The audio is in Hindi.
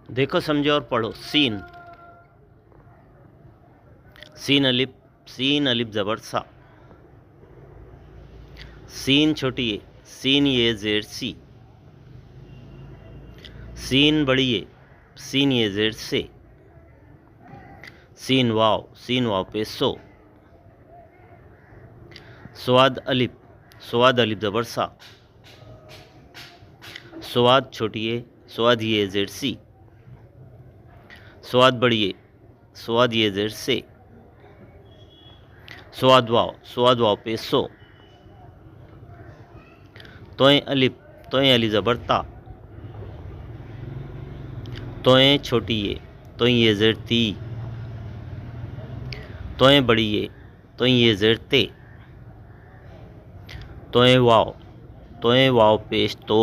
देखो समझो और पढ़ो। सीन, सीन अलिफ ज़बर सा। सीन छोटी ए, सीन ये जेड सी। सीन बड़ी ए, सीन ये जेड से। सीन वाव पे सो। स्वाद अलिफ ज़बर सा। स्वाद छोटी ए, स्वाद ये जेड सी। स्वाद बड़ी ए, स्वाद ये जेड से। स्वाद वाव पे सो। तोय अलिफ ज़बर ता। तोय छोटी ए, तोय ये जेड ती। तोय बड़ी ए, तोय ये जेड ते। तोय वाव पेश तो।